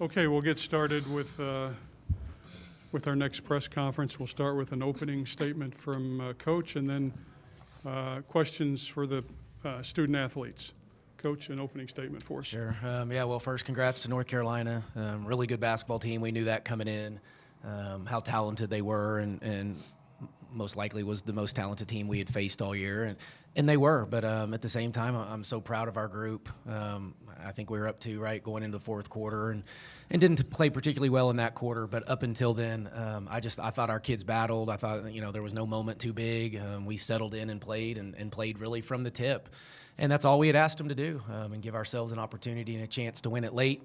Okay, we'll get started with our next press conference. We'll start with an opening statement from Coach, and then questions for the student athletes. Coach, an opening statement for us. Sure. Well, first, congrats to North Carolina. Really good basketball team. We knew that coming in, how talented they were, and most likely was the most talented team we had faced all year. And they were, but at the same time, I'm so proud of our group. I think we were up 2, right, going into the fourth quarter, and didn't play particularly well in that quarter. But up until then, I thought our kids battled. I thought, there was no moment too big. We settled in and played really from the tip. And that's all we had asked them to do, and give ourselves an opportunity and a chance to win it late,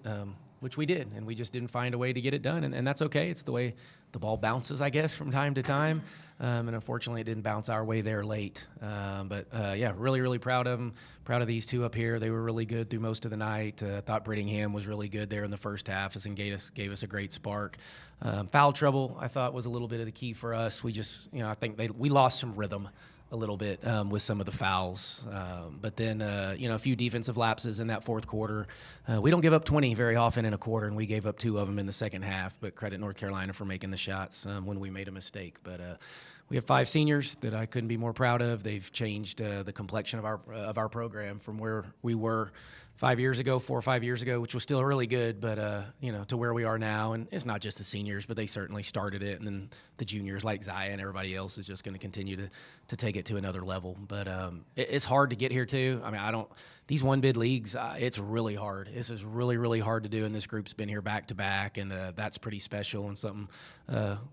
which we did. And we just didn't find a way to get it done. And that's okay. It's the way the ball bounces, I guess, from time to time. And unfortunately, it didn't bounce our way there late. Really, really proud of them. Proud of these two up here. They were really good through most of the night. Thought Brittingham was really good there in the first half and gave us a great spark. Foul trouble, I thought, was a little bit of the key for us. We just, I think we lost some rhythm a little bit with some of the fouls. But then, a few defensive lapses in that fourth quarter. We don't give up 20 very often in a quarter, and we gave up 2 of them in the second half. But credit North Carolina for making the shots when we made a mistake. But we have 5 seniors that I couldn't be more proud of. They've changed the complexion of our program from where we were 4 or 5 years ago, which was still really good, but to where we are now. And it's not just the seniors, but they certainly started it, and then the juniors like Zaya and everybody else is just going to continue to take it to another level. But it's hard to get here too. I mean, these one bid leagues, it's really hard. This is really, really hard to do, and this group's been here back to back, and that's pretty special and something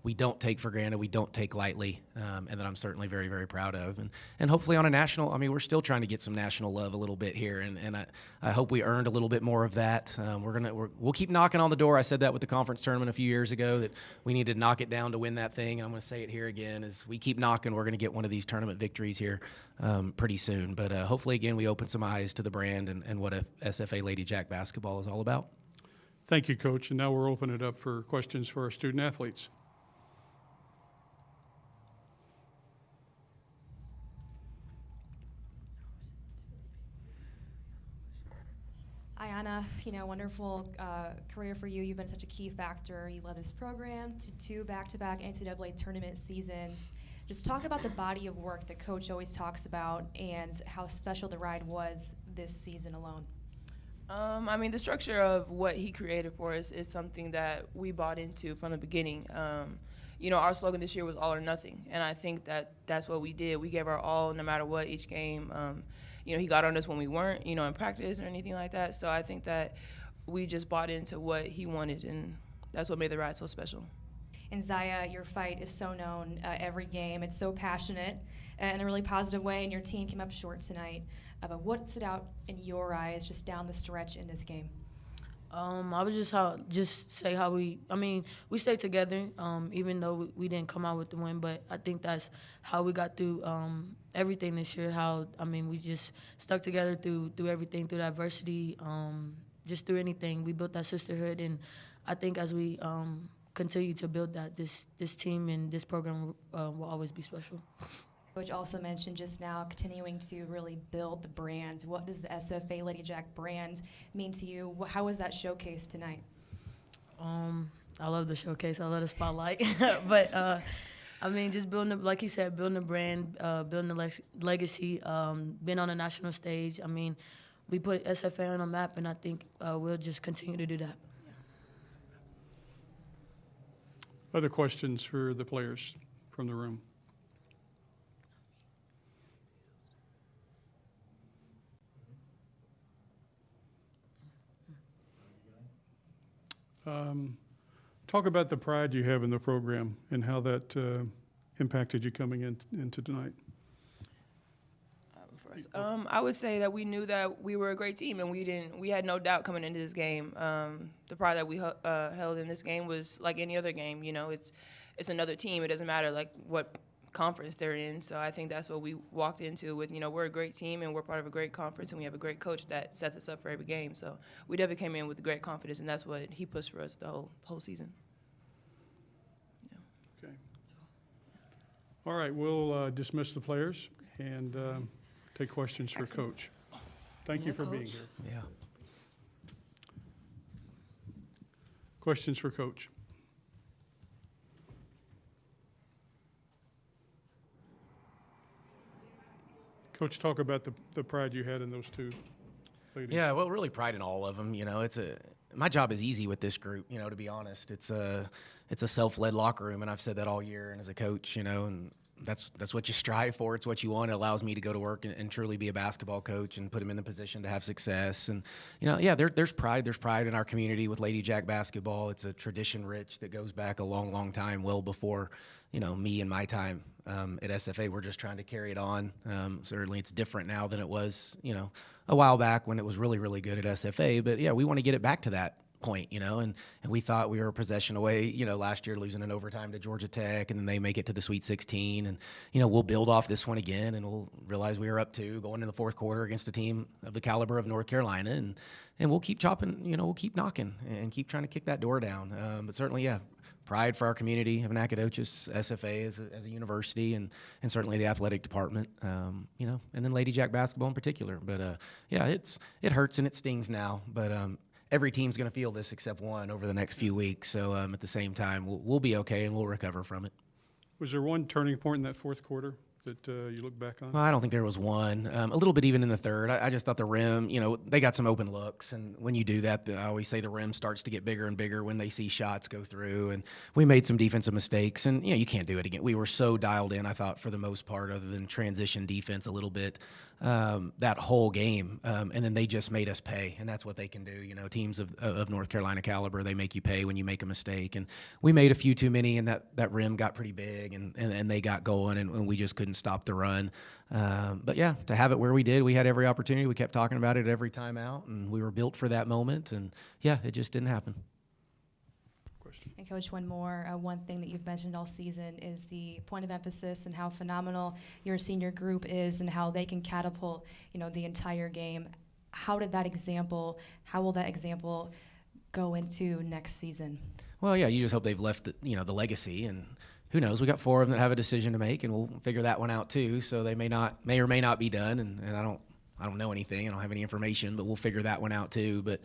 we don't take for granted, we don't take lightly, and that I'm certainly very, very proud of. And hopefully on a national, we're still trying to get some national love a little bit here, and I hope we earned a little bit more of that. We'll keep knocking on the door. I said that with the conference tournament a few years ago, that we need to knock it down to win that thing. I'm going to say it here again: as we keep knocking, we're going to get one of these tournament victories here pretty soon. But hopefully, again, we open some eyes to the brand and what a SFA Lady Jack basketball is all about. Thank you, Coach. And now we're opening it up for questions for our student athletes. Ayanna, wonderful career for you. You've been such a key factor. You led this program to 2 back-to-back NCAA tournament seasons. Just talk about the body of work that Coach always talks about and how special the ride was this season alone. The structure of what he created for us is something that we bought into from the beginning. Our slogan this year was all or nothing, and I think that's what we did. We gave our all no matter what each game. He got on us when we weren't, in practice or anything like that. So I think that we just bought into what he wanted, and that's what made the ride so special. And Zaya, your fight is so known every game. It's so passionate in a really positive way, and your team came up short tonight. But what stood out in your eyes just down the stretch in this game? I would just say how we stayed together, even though we didn't come out with the win. But I think that's how we got through everything this year. We just stuck together through everything, through the adversity, just through anything. We built that sisterhood, and I think as we continue to build that, this team and this program will always be special. Coach also mentioned just now continuing to really build the brand. What does the SFA Lady Jack brand mean to you? How was that showcase tonight? I love the showcase. I love the spotlight. But, just building, like you said, building the brand, building the legacy, being on a national stage. We put SFA on a map, and I think we'll just continue to do that. Other questions for the players from the room? Talk about the pride you have in the program and how that impacted you coming into tonight. I would say that we knew that we were a great team, and we had no doubt coming into this game. The pride that we held in this game was like any other game. It's another team. It doesn't matter like what conference they're in. So I think that's what we walked into with. We're a great team, and we're part of a great conference, and we have a great coach that sets us up for every game. So we definitely came in with great confidence, and that's what he pushed for us the whole season. Yeah. Okay. All right, we'll dismiss the players and take questions for Coach. Thank you for being here. Yeah. Questions for Coach? Coach, talk about the pride you had in those two ladies. Yeah, well, really pride in all of them. You know, my job is easy with this group. You know, to be honest, it's a self-led locker room, and I've said that all year. And as a coach, you know, and that's what you strive for. It's what you want. It allows me to go to work and truly be a basketball coach and put them in the position to have success. And you know, yeah, there's pride. There's pride in our community with Lady Jack basketball. It's a tradition rich that goes back a long, long time, well before, you know, me and my time at SFA. We're just trying to carry it on. Certainly, it's different now than it was, you know, a while back when it was really, really good at SFA. But yeah, we want to get it back to that point, you know, and we thought we were a possession away, you know, last year losing in overtime to Georgia Tech, and then they make it to the Sweet 16, and you know, we'll build off this one again, and we'll realize we were up 2 going in the fourth quarter against a team of the caliber of North Carolina, and we'll keep chopping, you know, we'll keep knocking and keep trying to kick that door down. But certainly, yeah, pride for our community of Nacogdoches, SFA as a university, and certainly the athletic department, you know, and then Lady Jack basketball in particular. But yeah, it hurts and it stings now, but every team's going to feel this except one over the next few weeks. So at the same time, we'll be okay and we'll recover from it. Was there one turning point in that fourth quarter that you look back on? Well, I don't think there was one. A little bit even in the third. I just thought the rim, you know, they got some open looks. And when you do that, I always say the rim starts to get bigger and bigger when they see shots go through. And we made some defensive mistakes. And, you know, you can't do it again. We were so dialed in, I thought, for the most part, other than transition defense a little bit, that whole game. And then they just made us pay. And that's what they can do. You know, teams of North Carolina caliber, they make you pay when you make a mistake. And we made a few too many, and that rim got pretty big, and they got going, and we just couldn't stop the run. But yeah, to have it where we did, we had every opportunity. We kept talking about it every time out, and we were built for that moment. And yeah, it just didn't happen. Question. And Coach, one more. One thing that you've mentioned all season is the point of emphasis and how phenomenal your senior group is and how they can catapult, you know, the entire game. How will that example go into next season? Well, yeah, you just hope they've left the legacy, and who knows? We got 4 of them that have a decision to make, and we'll figure that one out too. So they may or may not be done, and I don't know anything. I don't have any information, but we'll figure that one out too. But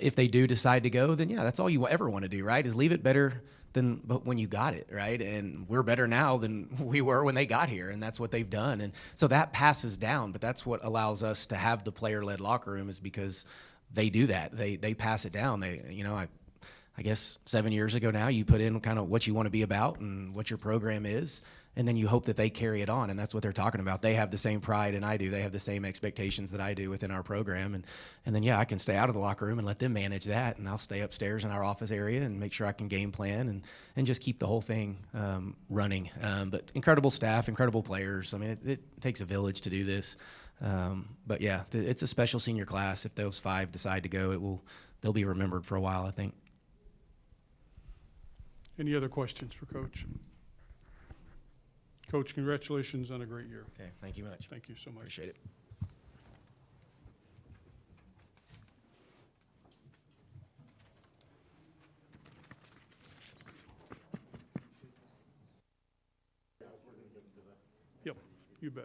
if they do decide to go, then yeah, that's all you ever want to do, right? Is leave it better but when you got it, right? And we're better now than we were when they got here, and that's what they've done. And so that passes down, but that's what allows us to have the player-led locker room, is because they do that. They pass it down. I guess 7 years ago now, you put in kind of what you want to be about and what your program is, and then you hope that they carry it on, and that's what they're talking about. They have the same pride and I do. They have the same expectations that I do within our program, and then, yeah, I can stay out of the locker room and let them manage that, and I'll stay upstairs in our office area and make sure I can game plan and just keep the whole thing running. But incredible staff, incredible players. I mean, it takes a village to do this. But, yeah, it's a special senior class. If those 5 decide to go, they'll be remembered for a while, I think. Any other questions for Coach? Coach, congratulations on a great year. Okay, thank you much. Thank you so much. Appreciate it. Yep, you bet.